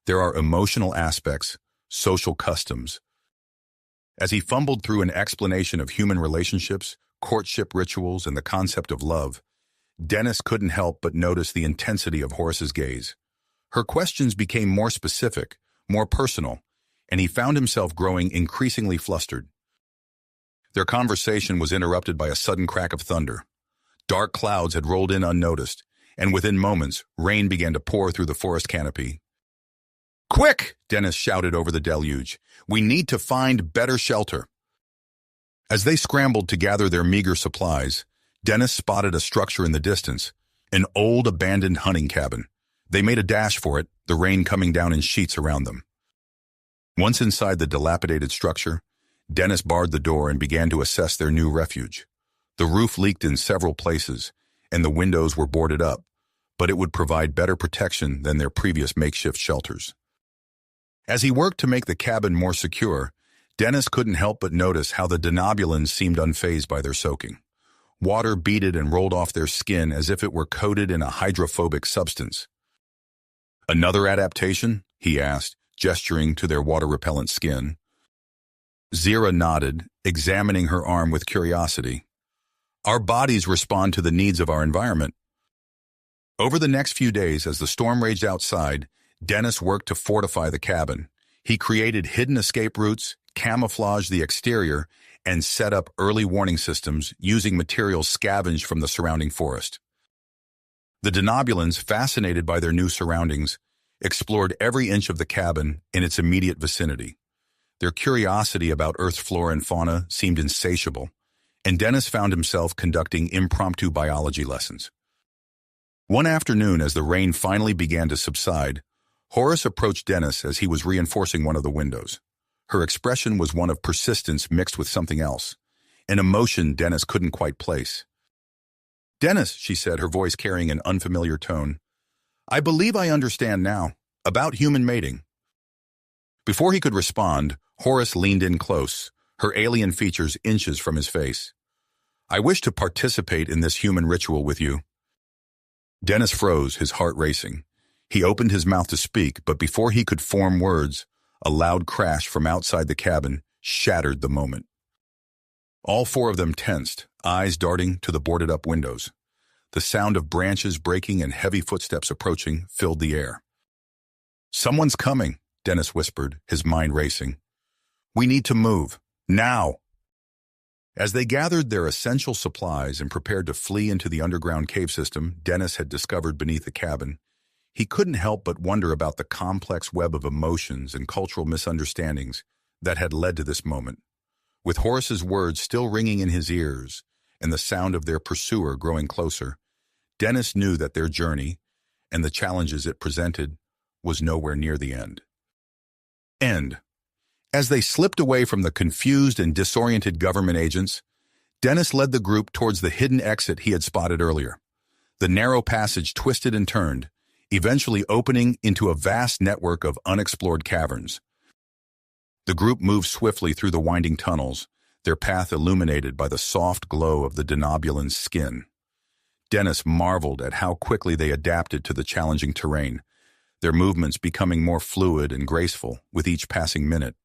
There are emotional aspects, social customs. As he fumbled through an explanation of human relationships, courtship rituals, and the concept of love, Dennis couldn't help but notice the intensity of Horace's gaze. Her questions became more specific, more personal, and he found himself growing increasingly flustered. Their conversation was interrupted by a sudden crack of thunder. Dark clouds had rolled in unnoticed, and within moments, rain began to pour through the forest canopy. Quick! Dennis shouted over the deluge. We need to find better shelter. As they scrambled to gather their meager supplies, Dennis spotted a structure in the distance, an old abandoned hunting cabin. They made a dash for it, the rain coming down in sheets around them. Once inside the dilapidated structure, Dennis barred the door and began to assess their new refuge. The roof leaked in several places, and the windows were boarded up, but it would provide better protection than their previous makeshift shelters. As he worked to make the cabin more secure, Dennis couldn't help but notice how the Denobulans seemed unfazed by their soaking. Water beaded and rolled off their skin as if it were coated in a hydrophobic substance. Another adaptation? He asked, gesturing to their water-repellent skin. Zira nodded, examining her arm with curiosity. Our bodies respond to the needs of our environment. Over the next few days, as the storm raged outside, Dennis worked to fortify the cabin. He created hidden escape routes, camouflaged the exterior, and set up early warning systems using materials scavenged from the surrounding forest. The Denobulans, fascinated by their new surroundings, explored every inch of the cabin in its immediate vicinity. Their curiosity about Earth's flora and fauna seemed insatiable, and Dennis found himself conducting impromptu biology lessons. One afternoon, as the rain finally began to subside, Horace approached Dennis as he was reinforcing one of the windows. Her expression was one of persistence mixed with something else, an emotion Dennis couldn't quite place. "Dennis," she said, her voice carrying an unfamiliar tone, "I believe I understand now. About human mating." Before he could respond, Horace leaned in close, her alien features inches from his face. "I wish to participate in this human ritual with you." Dennis froze, his heart racing. He opened his mouth to speak, but before he could form words, a loud crash from outside the cabin shattered the moment. All four of them tensed, eyes darting to the boarded-up windows. The sound of branches breaking and heavy footsteps approaching filled the air. "Someone's coming," Dennis whispered, his mind racing. "We need to move. Now!" As they gathered their essential supplies and prepared to flee into the underground cave system Dennis had discovered beneath the cabin, he couldn't help but wonder about the complex web of emotions and cultural misunderstandings that had led to this moment. With Horace's words still ringing in his ears and the sound of their pursuer growing closer, Dennis knew that their journey, and the challenges it presented, was nowhere near the end. As they slipped away from the confused and disoriented government agents, Dennis led the group towards the hidden exit he had spotted earlier. The narrow passage twisted and turned, eventually opening into a vast network of unexplored caverns. The group moved swiftly through the winding tunnels, their path illuminated by the soft glow of the denobulan's skin. Dennis marveled at how quickly they adapted to the challenging terrain, their movements becoming more fluid and graceful with each passing minute.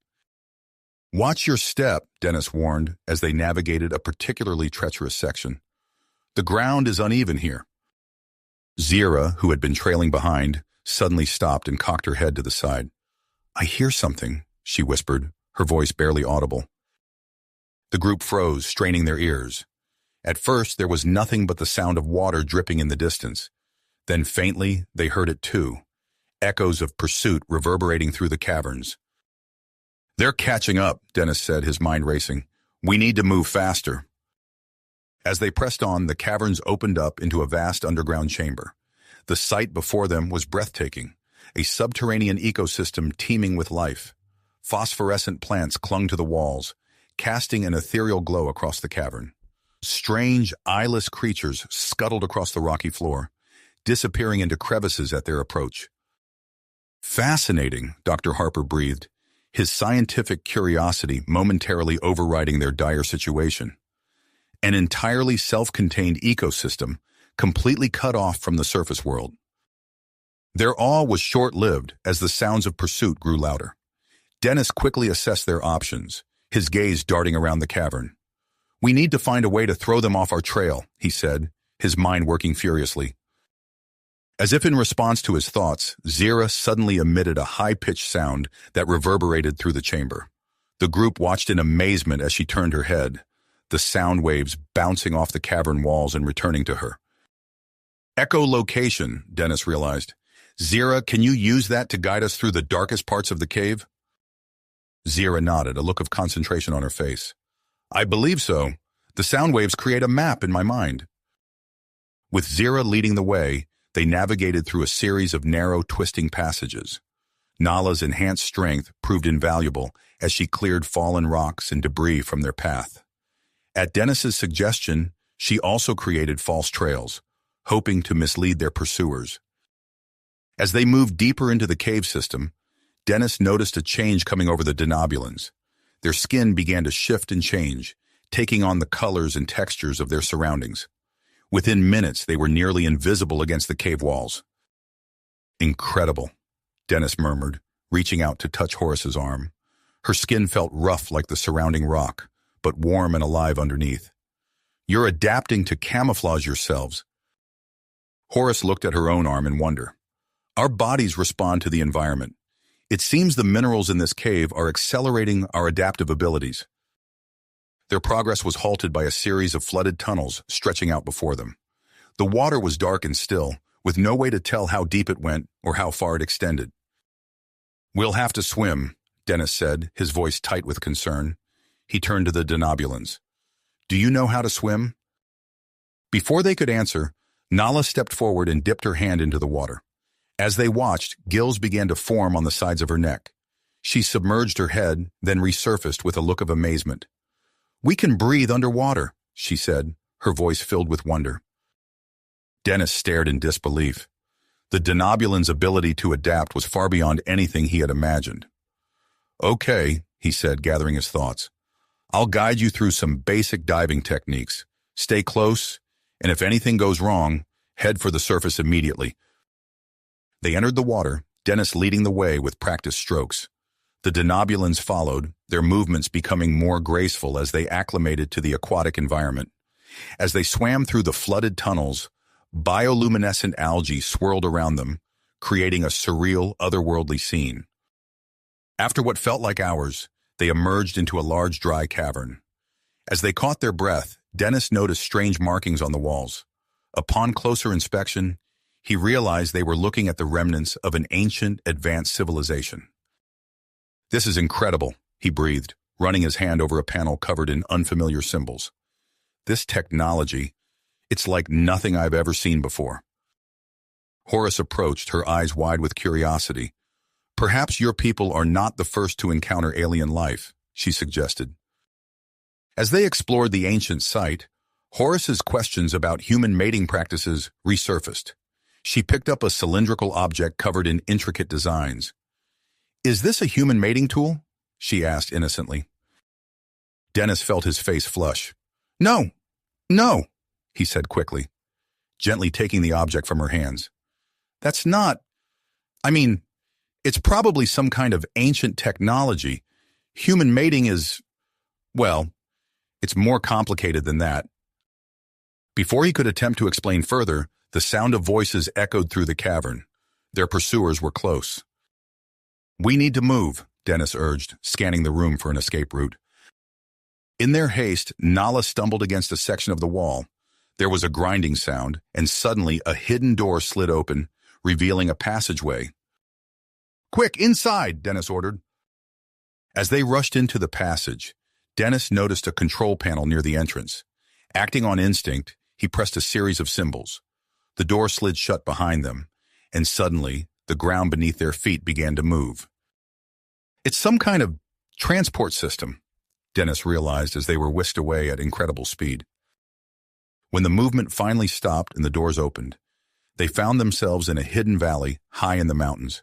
"Watch your step," Dennis warned as they navigated a particularly treacherous section. "The ground is uneven here." Zira, who had been trailing behind, suddenly stopped and cocked her head to the side. "I hear something," she whispered, her voice barely audible. The group froze, straining their ears. At first, there was nothing but the sound of water dripping in the distance. Then faintly, they heard it too, echoes of pursuit reverberating through the caverns. "They're catching up," Dennis said, his mind racing. "We need to move faster." As they pressed on, the caverns opened up into a vast underground chamber. The sight before them was breathtaking, a subterranean ecosystem teeming with life. Phosphorescent plants clung to the walls, casting an ethereal glow across the cavern. Strange, eyeless creatures scuttled across the rocky floor, disappearing into crevices at their approach. "Fascinating," Dr. Harper breathed, his scientific curiosity momentarily overriding their dire situation. An entirely self-contained ecosystem, completely cut off from the surface world. Their awe was short-lived as the sounds of pursuit grew louder. Dennis quickly assessed their options, his gaze darting around the cavern. "We need to find a way to throw them off our trail," he said, his mind working furiously. As if in response to his thoughts, Zira suddenly emitted a high-pitched sound that reverberated through the chamber. The group watched in amazement as she turned her head, the sound waves bouncing off the cavern walls and returning to her. "Echolocation," Dennis realized. "Zira, can you use that to guide us through the darkest parts of the cave?" Zira nodded, a look of concentration on her face. "I believe so. The sound waves create a map in my mind." With Zira leading the way, they navigated through a series of narrow, twisting passages. Nala's enhanced strength proved invaluable as she cleared fallen rocks and debris from their path. At Dennis's suggestion, she also created false trails, hoping to mislead their pursuers. As they moved deeper into the cave system, Dennis noticed a change coming over the denobulans. Their skin began to shift and change, taking on the colors and textures of their surroundings. Within minutes, they were nearly invisible against the cave walls. "Incredible," Dennis murmured, reaching out to touch Horace's arm. Her skin felt rough like the surrounding rock, but warm and alive underneath. "You're adapting to camouflage yourselves." Horace looked at her own arm in wonder. "Our bodies respond to the environment. It seems the minerals in this cave are accelerating our adaptive abilities." Their progress was halted by a series of flooded tunnels stretching out before them. The water was dark and still, with no way to tell how deep it went or how far it extended. "We'll have to swim," Dennis said, his voice tight with concern. He turned to the denobulans. "Do you know how to swim?" Before they could answer, Nala stepped forward and dipped her hand into the water. As they watched, gills began to form on the sides of her neck. She submerged her head, then resurfaced with a look of amazement. We can breathe underwater, she said, her voice filled with wonder. Dennis stared in disbelief. The Denobulan's ability to adapt was far beyond anything he had imagined. Okay, he said, gathering his thoughts. I'll guide you through some basic diving techniques. Stay close, and if anything goes wrong, head for the surface immediately. They entered the water, Dennis leading the way with practiced strokes. The Denobulans followed, their movements becoming more graceful as they acclimated to the aquatic environment. As they swam through the flooded tunnels, bioluminescent algae swirled around them, creating a surreal, otherworldly scene. After what felt like hours, they emerged into a large dry cavern. As they caught their breath, Dennis noticed strange markings on the walls. Upon closer inspection, he realized they were looking at the remnants of an ancient, advanced civilization. This is incredible, he breathed, running his hand over a panel covered in unfamiliar symbols. This technology, it's like nothing I've ever seen before. Horace approached, her eyes wide with curiosity. Perhaps your people are not the first to encounter alien life, she suggested. As they explored the ancient site, Horace's questions about human mating practices resurfaced. She picked up a cylindrical object covered in intricate designs. Is this a human mating tool? She asked innocently. Dennis felt his face flush. No, he said quickly, gently taking the object from her hands. That's not... it's probably some kind of ancient technology. Human mating is... well, it's more complicated than that. Before he could attempt to explain further, the sound of voices echoed through the cavern. Their pursuers were close. We need to move, Dennis urged, scanning the room for an escape route. In their haste, Nala stumbled against a section of the wall. There was a grinding sound, and suddenly a hidden door slid open, revealing a passageway. Quick, inside, Dennis ordered. As they rushed into the passage, Dennis noticed a control panel near the entrance. Acting on instinct, he pressed a series of symbols. The door slid shut behind them, and suddenly, the ground beneath their feet began to move. It's some kind of transport system, Dennis realized as they were whisked away at incredible speed. When the movement finally stopped and the doors opened, they found themselves in a hidden valley high in the mountains.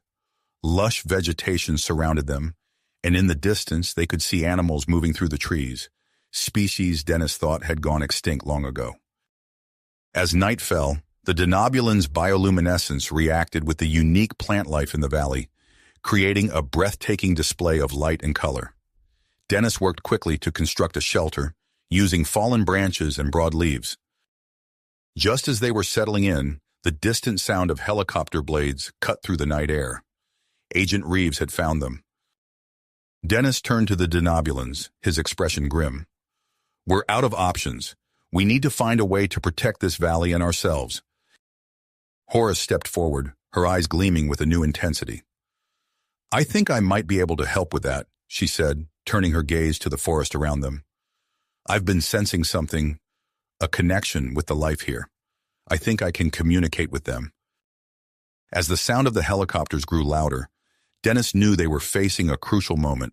Lush vegetation surrounded them, and in the distance they could see animals moving through the trees, species Dennis thought had gone extinct long ago. As night fell, the Denobulan's bioluminescence reacted with the unique plant life in the valley, creating a breathtaking display of light and color. Dennis worked quickly to construct a shelter, using fallen branches and broad leaves. Just as they were settling in, the distant sound of helicopter blades cut through the night air. Agent Reeves had found them. Dennis turned to the Denobulans, his expression grim. We're out of options. We need to find a way to protect this valley and ourselves. Horace stepped forward, her eyes gleaming with a new intensity. I think I might be able to help with that, she said, turning her gaze to the forest around them. I've been sensing something, a connection with the life here. I think I can communicate with them. As the sound of the helicopters grew louder, Dennis knew they were facing a crucial moment.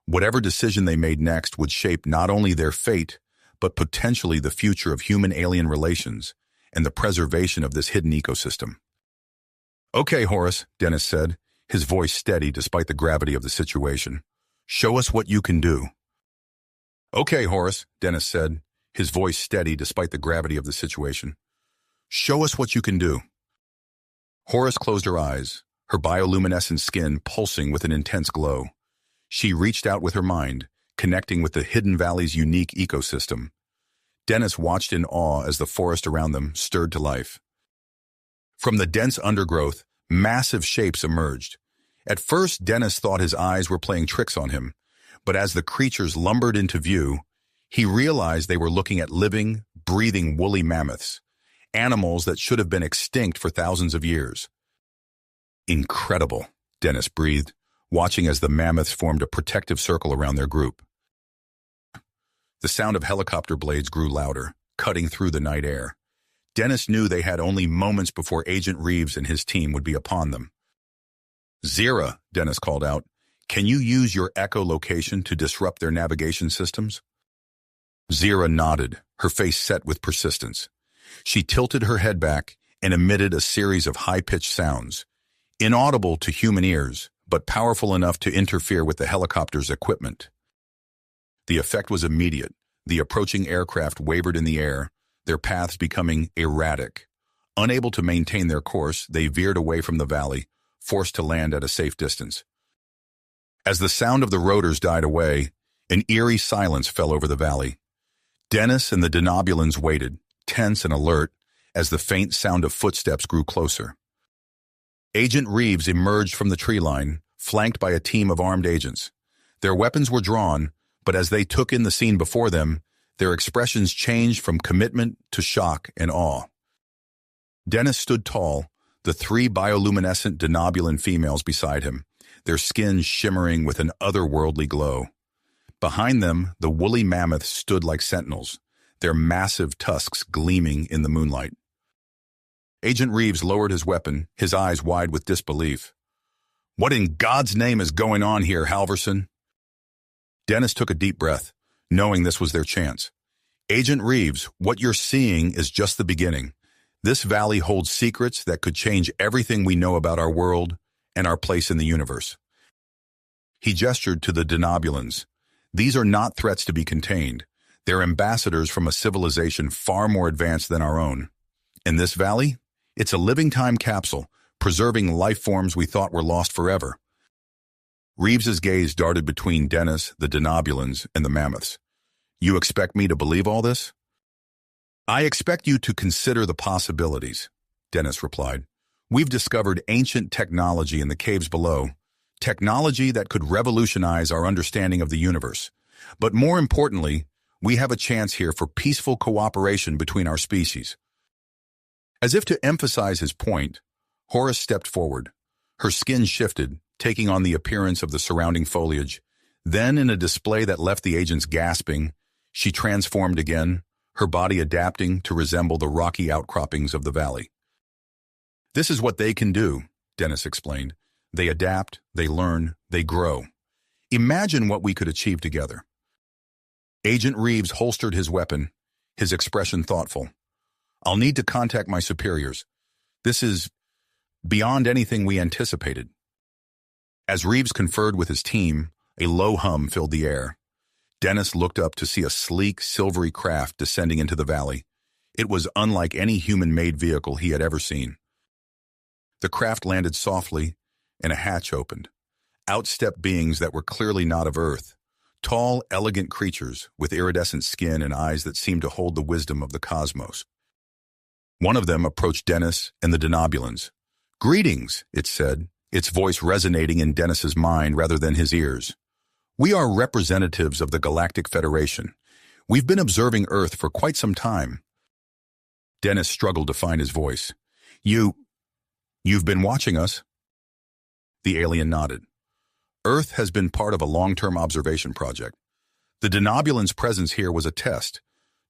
Whatever decision they made next would shape not only their fate, but potentially the future of human-alien relations and the preservation of this hidden ecosystem. Okay, Horace, Dennis said, his voice steady despite the gravity of the situation. Show us what you can do. Okay, Horace, Dennis said, his voice steady despite the gravity of the situation. Show us what you can do. Horace closed her eyes, her bioluminescent skin pulsing with an intense glow. She reached out with her mind, connecting with the hidden valley's unique ecosystem. Dennis watched in awe as the forest around them stirred to life. From the dense undergrowth, massive shapes emerged. At first, Dennis thought his eyes were playing tricks on him, but as the creatures lumbered into view, he realized they were looking at living, breathing woolly mammoths, animals that should have been extinct for thousands of years. Incredible, Dennis breathed, watching as the mammoths formed a protective circle around their group. The sound of helicopter blades grew louder, cutting through the night air. Dennis knew they had only moments before Agent Reeves and his team would be upon them. Zira, Dennis called out, can you use your echolocation to disrupt their navigation systems? Zira nodded, her face set with persistence. She tilted her head back and emitted a series of high-pitched sounds, inaudible to human ears, but powerful enough to interfere with the helicopter's equipment. The effect was immediate. The approaching aircraft wavered in the air, their paths becoming erratic. Unable to maintain their course, they veered away from the valley, forced to land at a safe distance. As the sound of the rotors died away, an eerie silence fell over the valley. Dennis and the Denobulans waited, tense and alert, as the faint sound of footsteps grew closer. Agent Reeves emerged from the tree line, flanked by a team of armed agents. Their weapons were drawn, but as they took in the scene before them, their expressions changed from commitment to shock and awe. Dennis stood tall, the three bioluminescent Denobulan females beside him, their skins shimmering with an otherworldly glow. Behind them, the woolly mammoths stood like sentinels, their massive tusks gleaming in the moonlight. Agent Reeves lowered his weapon, his eyes wide with disbelief. "What in God's name is going on here, Halverson?" Dennis took a deep breath, knowing this was their chance. "Agent Reeves, what you're seeing is just the beginning. This valley holds secrets that could change everything we know about our world and our place in the universe." He gestured to the Denobulans. "These are not threats to be contained. They're ambassadors from a civilization far more advanced than our own. In this valley, it's a living time capsule, preserving life forms we thought were lost forever." Reeves's gaze darted between Dennis, the Denobulans, and the mammoths. "You expect me to believe all this?" "I expect you to consider the possibilities," Dennis replied. "We've discovered ancient technology in the caves below, technology that could revolutionize our understanding of the universe. But more importantly, we have a chance here for peaceful cooperation between our species." As if to emphasize his point, Horace stepped forward. Her skin shifted, taking on the appearance of the surrounding foliage. Then, in a display that left the agents gasping, she transformed again, her body adapting to resemble the rocky outcroppings of the valley. "This is what they can do," Dennis explained. "They adapt, they learn, they grow. Imagine what we could achieve together." Agent Reeves holstered his weapon, his expression thoughtful. "I'll need to contact my superiors. This is beyond anything we anticipated." As Reeves conferred with his team, a low hum filled the air. Dennis looked up to see a sleek, silvery craft descending into the valley. It was unlike any human-made vehicle he had ever seen. The craft landed softly, and a hatch opened. Out stepped beings that were clearly not of Earth. Tall, elegant creatures with iridescent skin and eyes that seemed to hold the wisdom of the cosmos. One of them approached Dennis and the Denobulans. "Greetings," it said, its voice resonating in Dennis's mind rather than his ears. "We are representatives of the Galactic Federation. We've been observing Earth for quite some time." Dennis struggled to find his voice. You've been watching us?" The alien nodded. "Earth has been part of a long-term observation project. The Denobulans' presence here was a test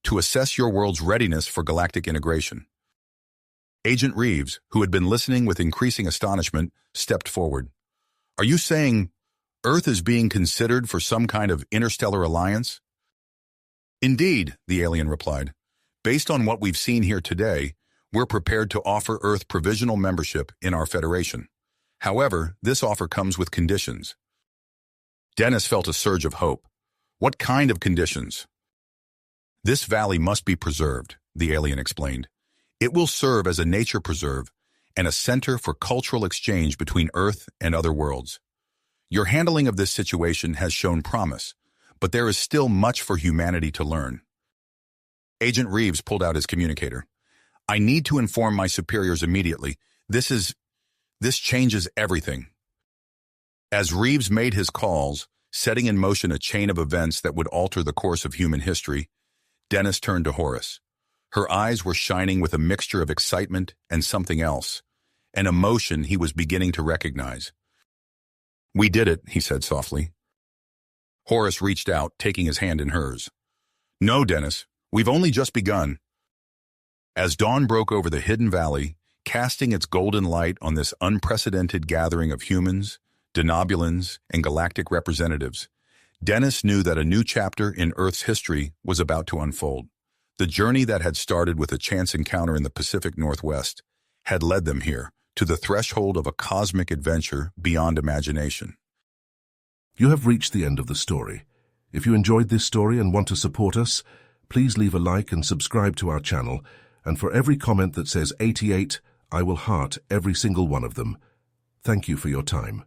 to assess your world's readiness for galactic integration." Agent Reeves, who had been listening with increasing astonishment, stepped forward. "Are you saying Earth is being considered for some kind of interstellar alliance?" "Indeed," the alien replied. "Based on what we've seen here today, we're prepared to offer Earth provisional membership in our Federation. However, this offer comes with conditions." Dennis felt a surge of hope. "What kind of conditions?" "This valley must be preserved," the alien explained. "It will serve as a nature preserve and a center for cultural exchange between Earth and other worlds. Your handling of this situation has shown promise, but there is still much for humanity to learn." Agent Reeves pulled out his communicator. "I need to inform my superiors immediately. This changes everything." As Reeves made his calls, setting in motion a chain of events that would alter the course of human history, Dennis turned to Horace. Her eyes were shining with a mixture of excitement and something else, an emotion he was beginning to recognize. "We did it," he said softly. Horace reached out, taking his hand in hers. "No, Dennis, we've only just begun." As dawn broke over the hidden valley, casting its golden light on this unprecedented gathering of humans, Denobulans, and galactic representatives, Dennis knew that a new chapter in Earth's history was about to unfold. The journey that had started with a chance encounter in the Pacific Northwest had led them here, to the threshold of a cosmic adventure beyond imagination. You have reached the end of the story. If you enjoyed this story and want to support us, please leave a like and subscribe to our channel, and for every comment that says 88, I will heart every single one of them. Thank you for your time.